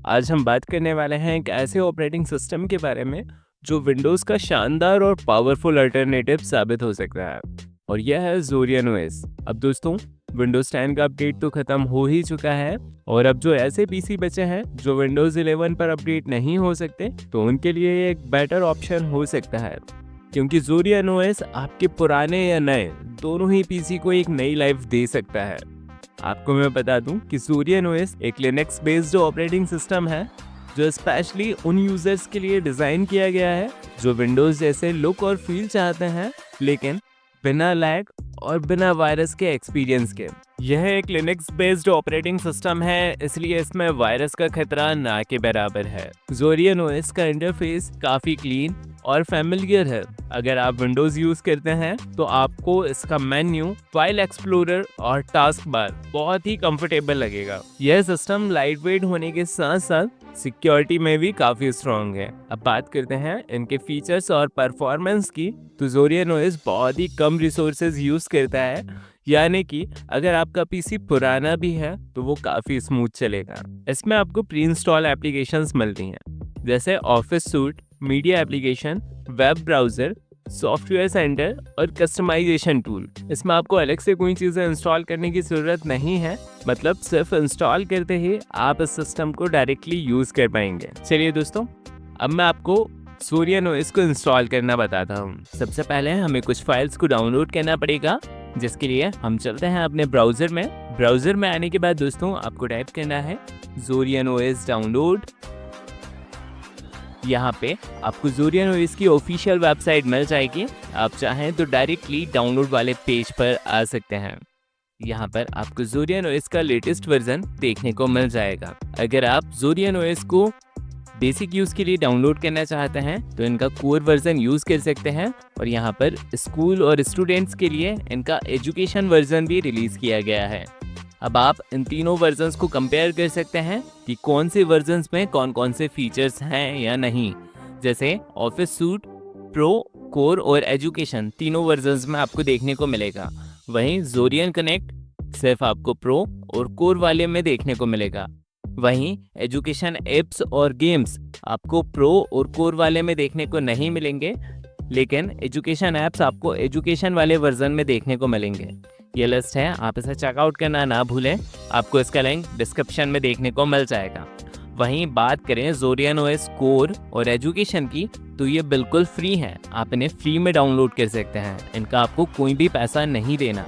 आज हम बात करने वाले हैं एक ऐसे ऑपरेटिंग सिस्टम के बारे में जो विंडोज़ का शानदार और पावरफुल अल्टरनेटिव साबित हो सकता है, और यह है ज़ोरियन ओएस। अब दोस्तों, विंडोज़ 10 का अपडेट तो ख़त्म हो ही चुका है, और अब जो ऐसे पीसी बचे हैं जो विंडोज़ 11 पर अपडेट नहीं हो सकते, तो उनके लिए ये एक बेटर ऑप्शन हो सकता है, क्योंकि ज़ोरियन ओएस आपके पुराने या नए दोनों ही पीसी को एक नई लाइफ दे सकता है। आपको मैं बता दूं कि ज़ोरियन ओएस एक लिनक्स बेस्ड ऑपरेटिंग सिस्टम है जो स्पेशली उन यूजर्स के लिए डिज़ाइन किया गया है जो विंडोज़ जैसे लुक और फील चाहते हैं, लेकिन बिना लैग और बिना वायरस के एक्सपीरियंस के। यह एक लिनक्स बेस्ड ऑपरेटिंग सिस्टम है, इसलिए इसमें वायरस का खतरा ना के बराबर है। ज़ोरियन ओएस का इंटरफेस काफ़ी क्लीन और फैमिलियर है। अगर आप विंडोज़ यूज़ करते हैं तो आपको इसका मेन्यू, फाइल एक्सप्लोरर और टास्क बार बहुत ही कंफर्टेबल लगेगा। यह सिस्टम लाइट वेट होने के साथ साथ सिक्योरिटी में भी काफ़ी स्ट्रॉन्ग है। अब बात करते हैं इनके फीचर्स और परफॉर्मेंस की, तो ज़ोरियन ओएस बहुत ही कम रिसोर्सेज यूज़ करता है, यानी कि अगर आपका पीसी पुराना भी है तो वो काफ़ी स्मूथ चलेगा। इसमें आपको प्री इंस्टॉल एप्लीकेशंस मिलती हैं, जैसे office suit, media application, web browser, software centre और कस्टमाइजेशन टूल। इसमें आपको अलग से कोई चीज़ें इंस्टॉल करने की ज़रूरत नहीं है, मतलब सिर्फ इंस्टॉल करते ही आप इस सिस्टम को डायरेक्टली यूज़ कर पाएंगे। चलिए दोस्तों, अब मैं आपको ज़ोरियन ओएस को इंस्टॉल करना बताता हूँ। सबसे पहले हमें कुछ फाइल्स को डाउनलोड करना पड़ेगा, जिसके लिए हम चलते हैं अपने ब्राउज़र में। ब्राउज़र में आने के बाद दोस्तों आपको टाइप करना है ज़ोरियन ओएस डाउनलोड। यहाँ पे आपको ज़ोरियन ओएस की ऑफिशियल वेबसाइट मिल जाएगी। आप चाहें तो डायरेक्टली डाउनलोड वाले पेज पर आ सकते हैं। यहाँ पर आपको ज़ोरियन ओएस का लेटेस्ट वर्जन देखने को मिल जाएगा। अगर आप ज़ोरियन ओएस को बेसिक यूज़ के लिए डाउनलोड करना चाहते हैं तो इनका कोर वर्जन यूज़ कर सकते हैं, और यहाँ पर स्कूल और स्टूडेंट्स के लिए इनका एजुकेशन वर्जन भी रिलीज़ किया गया है। अब आप इन तीनों वर्जन्स को कंपेयर कर सकते हैं कि कौन से वर्जन्स में कौन कौन से फीचर्स हैं या नहीं। जैसे ऑफिस सूट, प्रो, कोर और एजुकेशन तीनों वर्जन्स में आपको देखने को मिलेगा। वहीं ज़ोरियन कनेक्ट सिर्फ आपको प्रो और कोर वाले में देखने को मिलेगा। वहीं एजुकेशन एप्स और गेम्स आपको प्रो और कोर वाले में देखने को नहीं मिलेंगे, लेकिन एजुकेशन ऐप्स आपको एजुकेशन वाले वर्जन में देखने को मिलेंगे। ये लिस्ट है, आप इसे चेकआउट करना ना भूलें, आपको इसका लिंक डिस्क्रिप्शन में देखने को मिल जाएगा। वहीं बात करें ज़ोरियन ओएस कोर और एजुकेशन की, तो ये बिल्कुल फ्री हैं, आप इन्हें फ्री में डाउनलोड कर सकते हैं, इनका आपको कोई भी पैसा नहीं देना।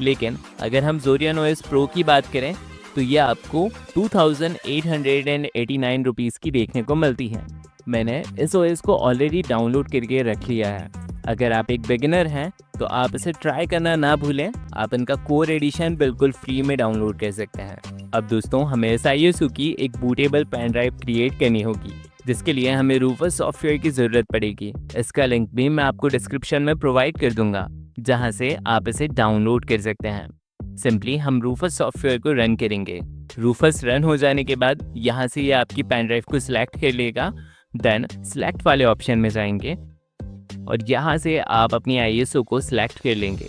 लेकिन अगर हम ज़ोरियन ओएस प्रो की बात करें तो ये आपको 2889 रुपीज़ की देखने को मिलती है। मैंने इस ओएस को ऑलरेडी डाउनलोड करके रख लिया है। अगर आप एक बिगिनर हैं तो आप इसे ट्राई करना ना भूलें, आप इनका कोर एडिशन बिल्कुल फ्री में डाउनलोड कर सकते हैं। अब दोस्तों, हमें SISU की एक बूटेबल पेन ड्राइव क्रिएट करनी होगी, जिसके लिए हमें रूफस सॉफ्टवेयर की ज़रूरत पड़ेगी। इसका लिंक भी मैं आपको डिस्क्रिप्शन में प्रोवाइड कर दूंगा, जहां से आप इसे डाउनलोड कर सकते हैं। सिंपली हम रूफस सॉफ्टवेयर को रन करेंगे। रूफस रन हो जाने के बाद यहाँ से ये आपकी पेन ड्राइव को सिलेक्ट कर लेगा। देन सिलेक्ट वाले ऑप्शन में जाएंगे और यहाँ से आप अपनी ISO को सिलेक्ट कर लेंगे।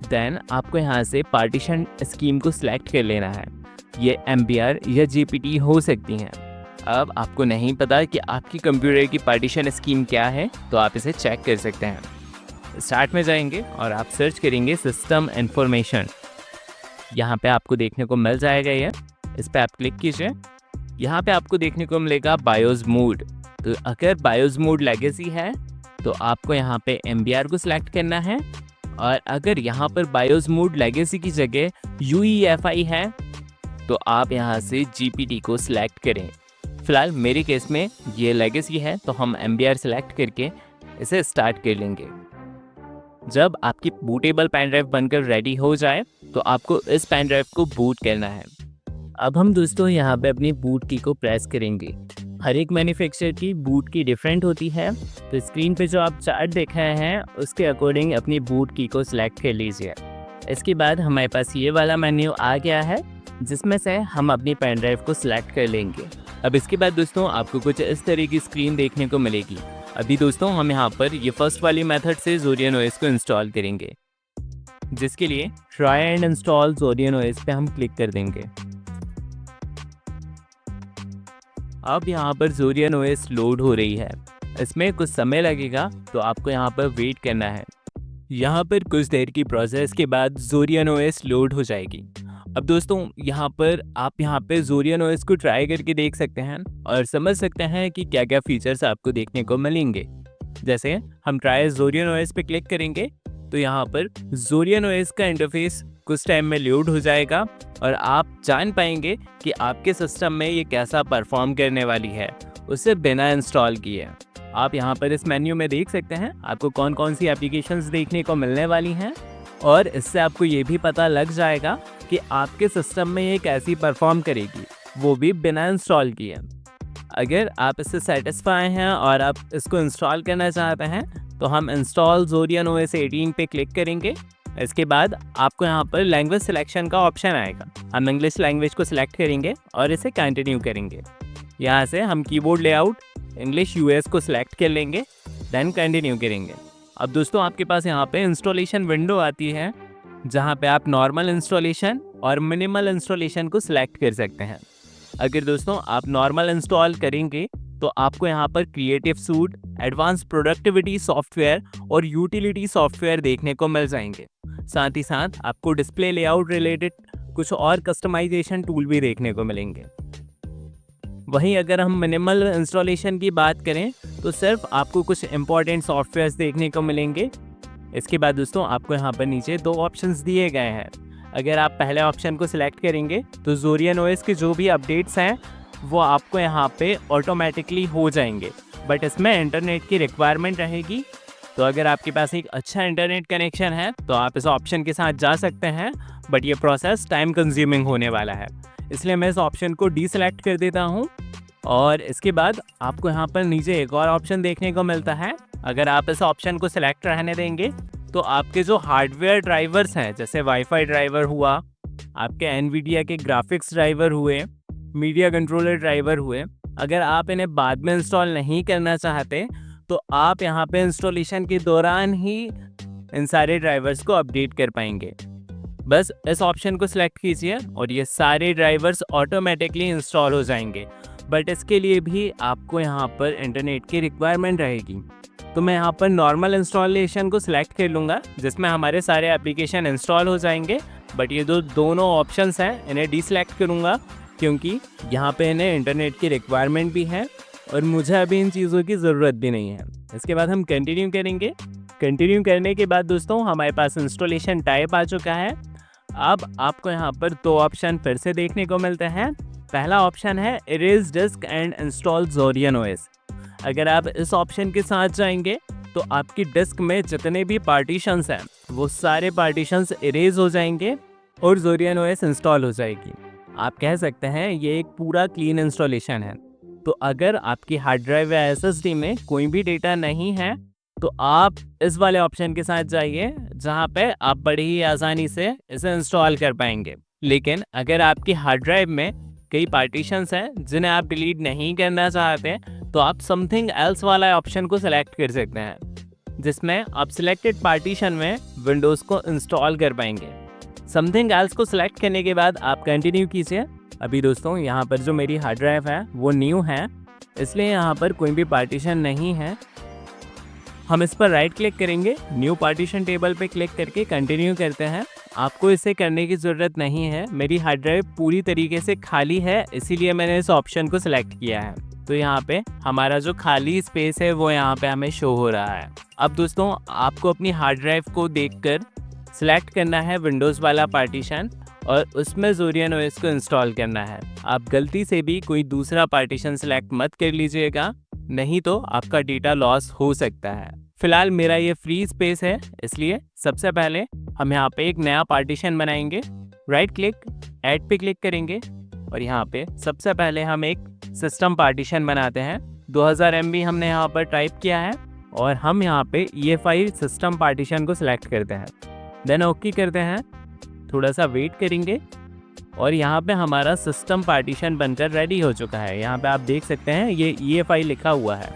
देन आपको यहाँ से पार्टीशन स्कीम को सिलेक्ट कर लेना है। ये MBR या GPT हो सकती हैं। अब आपको नहीं पता कि आपकी कंप्यूटर की पार्टीशन स्कीम क्या है, तो आप इसे चेक कर सकते हैं। स्टार्ट में जाएंगे और आप सर्च करेंगे सिस्टम इन्फॉर्मेशन। यहाँ पे आपको देखने को मिल जाएगा ये, इस पर आप क्लिक कीजिए। यहाँ पे आपको देखने को मिलेगा बायोस मोड। तो अगर बायोस मोड लेगेसी है तो आपको यहाँ पे MBR को सिलेक्ट करना है, और अगर यहाँ पर बायोस मोड लेगेसी की जगह UEFI है तो आप यहाँ से GPT को सिलेक्ट करें। फिलहाल मेरे केस में ये लेगेसी है, तो हम MBR सिलेक्ट करके इसे स्टार्ट कर लेंगे। जब आपकी बूटेबल पेन ड्राइव बनकर रेडी हो जाए तो आपको इस पेन ड्राइव को बूट करना है। अब हम दोस्तों यहाँ पे अपनी बूट की को प्रेस करेंगे। हर एक मैन्युफैक्चरर की बूट की डिफरेंट होती है, तो स्क्रीन पे जो आप चार्ट देख रहे हैं उसके अकॉर्डिंग अपनी बूट की को सिलेक्ट कर लीजिए। इसके बाद हमारे पास ये वाला मेन्यू आ गया है, जिसमें से हम अपनी पेन ड्राइव को सिलेक्ट कर लेंगे। अब इसके बाद दोस्तों आपको कुछ इस तरह की स्क्रीन देखने को मिलेगी। अभी दोस्तों हम यहाँ पर ये फर्स्ट वाली मेथड से ज़ोरियन ओएस को इंस्टॉल करेंगे, जिसके लिए ट्राई एंड इंस्टॉल ज़ोरियन ओएस पे हम क्लिक कर देंगे। अब यहाँ पर Zorian OS लोड हो रही है। इसमें कुछ समय लगेगा, तो आपको यहाँ पर वेट करना है। यहाँ पर कुछ देर की प्रोसेस के बाद Zorian OS लोड हो जाएगी। अब दोस्तों यहाँ पर आप यहाँ पे Zorian OS को ट्राई करके देख सकते हैं और समझ सकते हैं कि क्या क्या फीचर्स आपको देखने को मिलेंगे। जैसे हम ट्राई Zorian OS पे क्लिक करेंगे तो यहाँ पर Zorian OS का इंटरफेस कुछ टाइम में लोड हो जाएगा और आप जान पाएंगे कि आपके सिस्टम में ये कैसा परफॉर्म करने वाली है उसे बिना इंस्टॉल किए। आप यहाँ पर इस मेन्यू में देख सकते हैं आपको कौन कौन सी एप्लीकेशंस देखने को मिलने वाली हैं और इससे आपको ये भी पता लग जाएगा कि आपके सिस्टम में ये कैसी परफॉर्म करेगी, वो भी बिना इंस्टॉल किए। अगर आप इससे सेटिस्फाई हैं और आप इसको इंस्टॉल करना चाहते हैं तो हम इंस्टॉल Zorian OS 18 पे क्लिक करेंगे। इसके बाद आपको यहाँ पर लैंग्वेज सिलेक्शन का ऑप्शन आएगा। हम इंग्लिश लैंग्वेज को सिलेक्ट करेंगे और इसे कंटिन्यू करेंगे। यहाँ से हम कीबोर्ड लेआउट इंग्लिश US को सिलेक्ट कर लेंगे, देन कंटिन्यू करेंगे। अब दोस्तों आपके पास यहाँ पे इंस्टॉलेशन विंडो आती है जहाँ पे आप नॉर्मल इंस्टॉलेशन और मिनिमल इंस्टॉलेशन को सिलेक्ट कर सकते हैं। अगर दोस्तों आप नॉर्मल इंस्टॉल करेंगे तो आपको यहाँ पर creative suit, advance productivity software और यूटिलिटी सॉफ्टवेयर देखने को मिल जाएंगे। साथ ही साथ आपको डिस्प्ले लेआउट रिलेटेड कुछ और कस्टमाइजेशन टूल भी देखने को मिलेंगे। वहीं अगर हम मिनिमल इंस्टॉलेशन की बात करें तो सिर्फ आपको कुछ इंपॉर्टेंट सॉफ्टवेयर्स देखने को मिलेंगे। इसके बाद दोस्तों आपको यहाँ पर नीचे दो ऑप्शंस दिए गए हैं। अगर आप पहले ऑप्शन को सिलेक्ट करेंगे तो Zorian OS के जो भी अपडेट्स हैं वो आपको यहाँ पे ऑटोमेटिकली हो जाएंगे, बट इसमें इंटरनेट की रिक्वायरमेंट रहेगी। तो अगर आपके पास एक अच्छा इंटरनेट कनेक्शन है तो आप इस ऑप्शन के साथ जा सकते हैं, बट ये प्रोसेस टाइम कंज्यूमिंग होने वाला है, इसलिए मैं इस ऑप्शन को डीसेलेक्ट कर देता हूँ। और इसके बाद आपको यहाँ पर नीचे एक और ऑप्शन देखने को मिलता है। अगर आप इस ऑप्शन को सिलेक्ट रहने देंगे तो आपके जो हार्डवेयर ड्राइवर्स हैं, जैसे वाईफाई ड्राइवर हुआ, आपके एनवीडिया के ग्राफिक्स ड्राइवर हुए, मीडिया कंट्रोलर ड्राइवर हुए, अगर आप इन्हें बाद में इंस्टॉल नहीं करना चाहते तो आप यहाँ पे इंस्टॉलेशन के दौरान ही इन सारे ड्राइवर्स को अपडेट कर पाएंगे। बस इस ऑप्शन को सिलेक्ट कीजिए और ये सारे ड्राइवर्स ऑटोमेटिकली इंस्टॉल हो जाएंगे, बट इसके लिए भी आपको यहाँ पर इंटरनेट की रिक्वायरमेंट रहेगी। तो मैं यहाँ पर नॉर्मल इंस्टॉलेशन को सिलेक्ट कर लूँगा जिसमें हमारे सारे एप्लीकेशन इंस्टॉल हो जाएंगे, बट ये दोनों ऑप्शंस हैं इन्हें डीसेलेक्ट करूँगा क्योंकि यहाँ पे इन्हें इंटरनेट की रिक्वायरमेंट भी है और मुझे अभी इन चीज़ों की ज़रूरत भी नहीं है। इसके बाद हम कंटिन्यू करेंगे। कंटिन्यू करने के बाद दोस्तों हमारे पास इंस्टॉलेशन टाइप आ चुका है। अब आपको यहाँ पर दो ऑप्शन फिर से देखने को मिलते हैं। पहला ऑप्शन है erase disk and install Zorian OS। अगर आप इस ऑप्शन के साथ जाएंगे तो आपकी डिस्क में जितने भी पार्टीशंस हैं वो सारे पार्टीशंस इरेज हो जाएंगे और Zorian OS इंस्टॉल हो जाएगी। आप कह सकते हैं ये एक पूरा क्लीन इंस्टॉलेशन है। तो अगर आपकी हार्ड ड्राइव या SSD में कोई भी डेटा नहीं है तो आप इस वाले ऑप्शन के साथ जाइए जहाँ पे आप बड़ी ही आसानी से इसे इंस्टॉल कर पाएंगे। लेकिन अगर आपकी हार्ड ड्राइव में कई पार्टीशंस हैं जिन्हें आप डिलीट नहीं करना चाहते तो आप समथिंग एल्स वाला ऑप्शन को सिलेक्ट कर सकते हैं जिसमें आप सिलेक्टेड पार्टीशन में विंडोज़ को इंस्टॉल कर पाएंगे। समथिंग एल्स को सिलेक्ट करने के बाद आप कंटिन्यू कीजिए। अभी दोस्तों यहाँ पर जो मेरी हार्ड ड्राइव है वो न्यू है, इसलिए यहाँ पर कोई भी पार्टीशन नहीं है। हम इस पर राइट क्लिक करेंगे, न्यू पार्टीशन टेबल पे क्लिक करके कंटिन्यू करते हैं। आपको इसे करने की ज़रूरत नहीं है, मेरी हार्ड ड्राइव पूरी तरीके से खाली है, इसीलिए मैंने इस ऑप्शन को सिलेक्ट किया है। तो यहाँ पे हमारा जो खाली स्पेस है वो यहाँ पे हमें शो हो रहा है। अब दोस्तों आपको अपनी हार्ड ड्राइव को देखकर सिलेक्ट करना है विंडोज़ वाला पार्टीशन और उसमें Zorian OS को इंस्टॉल करना है। आप गलती से भी कोई दूसरा पार्टीशन सिलेक्ट मत कर लीजिएगा, नहीं तो आपका डेटा लॉस हो सकता है। फिलहाल मेरा ये फ्री स्पेस है, इसलिए सबसे पहले हम यहाँ पे एक नया पार्टीशन बनाएंगे। राइट क्लिक, ऐड पे क्लिक करेंगे और यहाँ पे सबसे पहले हम एक सिस्टम पार्टीशन बनाते हैं। 2000 MB हमने यहाँ पर टाइप किया है और हम यहाँ पे EFI सिस्टम पार्टीशन को सिलेक्ट करते हैं, देन ओके करते हैं। थोड़ा सा वेट करेंगे और यहाँ पे हमारा सिस्टम पार्टीशन बनकर रेडी हो चुका है। यहाँ पे आप देख सकते हैं ये EFI लिखा हुआ है।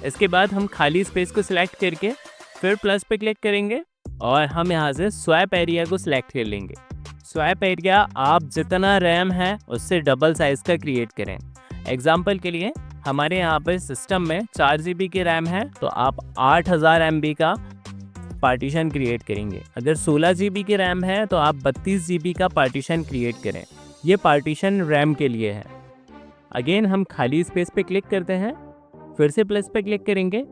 इसके बाद हम खाली स्पेस को सिलेक्ट करके फिर प्लस पे क्लिक करेंगे और हम यहाँ से स्वैप एरिया को सिलेक्ट कर लेंगे। स्वैप एरिया आप जितना रैम है उससे डबल साइज़ का क्रिएट करें। एग्जाम्पल के लिए हमारे यहाँ पर सिस्टम में 4 GB की रैम है तो आप 8000 MB का पार्टीशन क्रिएट करेंगे। अगर 16 GB की रैम है तो आप 32 GB का पार्टीशन क्रिएट करें। ये पार्टीशन रैम के लिए है। अगेन हम खाली स्पेस पे क्लिक करते हैं, फिर से प्लस पे क्लिक करेंगे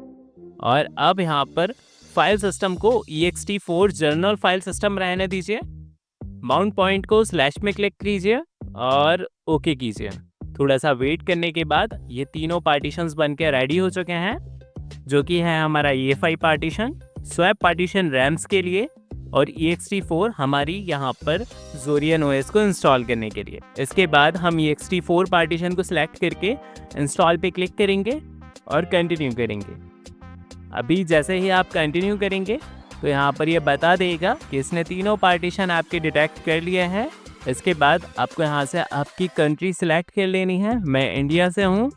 और अब यहाँ पर फाइल सिस्टम को ext4 जर्नल फाइल सिस्टम रहने दीजिए। माउंट पॉइंट को स्लैश में क्लिक कीजिए और ओके कीजिए। थोड़ा सा वेट करने के बाद ये तीनों पार्टीशंस बन के रेडी हो चुके हैं, जो कि है हमारा EFI partition, swap partition RAMs के लिए और ext4 हमारी यहाँ पर Zorin OS को इंस्टॉल करने के लिए। इसके बाद हम ext4 पार्टीशन को सिलेक्ट करके इंस्टॉल पे क्लिक करेंगे और कंटिन्यू करेंगे। अभी जैसे ही आप कंटिन्यू करेंगे तो यहाँ पर ये बता देगा कि इसने तीनों पार्टीशन आपके डिटेक्ट कर लिए हैं। इसके बाद आपको यहाँ से आपकी कंट्री सिलेक्ट कर लेनी है। मैं इंडिया से हूँ।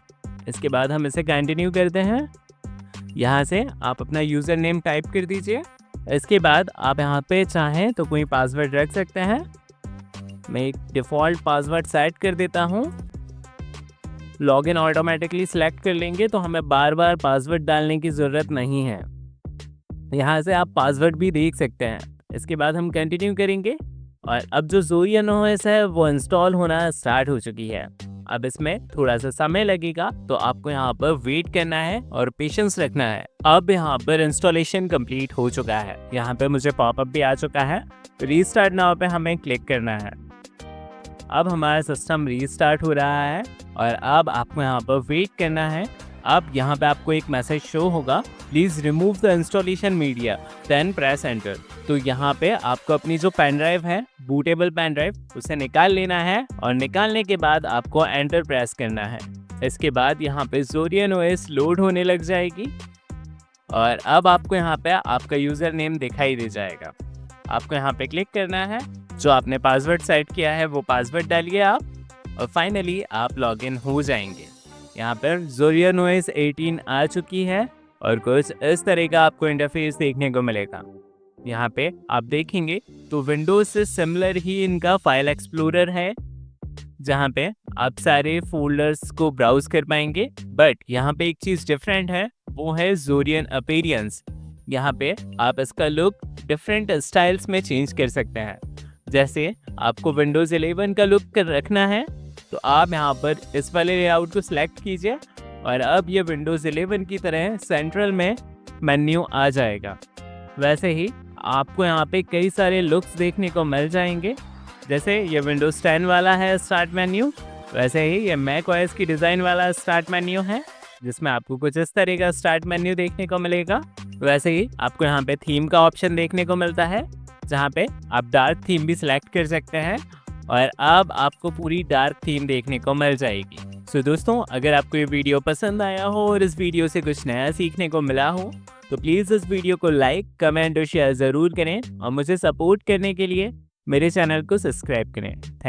इसके बाद हम इसे कंटिन्यू करते हैं। यहाँ से आप अपना यूज़र नेम टाइप कर दीजिए। इसके बाद आप यहाँ पे चाहें तो कोई पासवर्ड रख सकते हैं। मैं एक डिफ़ॉल्ट पासवर्ड सेट कर देता हूँ। लॉगिन ऑटोमेटिकली सिलेक्ट कर लेंगे तो हमें बार बार पासवर्ड डालने की ज़रूरत नहीं है। यहाँ से आप पासवर्ड भी देख सकते हैं। इसके बाद हम कंटिन्यू करेंगे और अब जो Zorin OS है वो इंस्टॉल होना स्टार्ट हो चुकी है। अब इसमें थोड़ा सा समय लगेगा तो आपको यहाँ पर वेट करना है और पेशेंस रखना है। अब यहाँ पर इंस्टॉलेशन कंप्लीट हो चुका है। यहाँ पे मुझे पॉपअप भी आ चुका है। रीस्टार्ट नाउ पे हमें क्लिक करना है। अब हमारा सिस्टम रीस्टार्ट हो रहा है और अब आपको यहाँ पर वेट करना है। अब यहाँ पे आपको एक मैसेज शो होगा, please remove the installation media then press enter. तो यहाँ पे आपको अपनी जो पेन ड्राइव है, बूटेबल पेन ड्राइव, उसे निकाल लेना है और निकालने के बाद आपको एंटर प्रेस करना है। इसके बाद यहाँ पे Zorin OS लोड होने लग जाएगी और अब आपको यहाँ पे आपका यूज़र नेम दिखाई दे जाएगा। आपको यहाँ पे क्लिक करना है, जो आपने पासवर्ड सेट किया है वो पासवर्ड डालिए आप और फाइनली आप लॉगिन हो जाएंगे। यहाँ पर Zorin OS 18 आ चुकी है और कुछ इस तरह का आपको इंटरफेस देखने को मिलेगा। यहाँ पे आप देखेंगे तो विंडोज से सिमिलर ही इनका फाइल एक्सप्लोरर है, जहाँ पे आप सारे फोल्डर्स को ब्राउज कर पाएंगे। बट यहाँ पे एक चीज़ डिफरेंट है, वो है Zorin अपीयरेंस। यहाँ पे आप इसका लुक डिफरेंट स्टाइल्स में चेंज कर सकते हैं। जैसे आपको विंडोज 11 का लुक रखना है तो आप यहाँ पर इस वाले लेआउट को सिलेक्ट कीजिए और अब ये विंडोज 11 की तरह सेंट्रल में मेन्यू आ जाएगा। वैसे ही आपको यहाँ पे कई सारे लुक्स देखने को मिल जाएंगे। जैसे ये विंडोज 10 वाला है स्टार्ट मेन्यू, वैसे ही ये मैक OS की डिज़ाइन वाला स्टार्ट मेन्यू है, जिसमें आपको कुछ इस तरह का स्टार्ट मेन्यू देखने को मिलेगा। वैसे ही आपको यहाँ पे थीम का ऑप्शन देखने को मिलता है, जहाँ पे आप डार्क थीम भी सिलेक्ट कर सकते हैं और अब आपको पूरी डार्क थीम देखने को मिल जाएगी। सो दोस्तों, अगर आपको ये वीडियो पसंद आया हो और इस वीडियो से कुछ नया सीखने को मिला हो तो प्लीज़ इस वीडियो को लाइक, कमेंट और शेयर ज़रूर करें और मुझे सपोर्ट करने के लिए मेरे चैनल को सब्सक्राइब करें। थैंक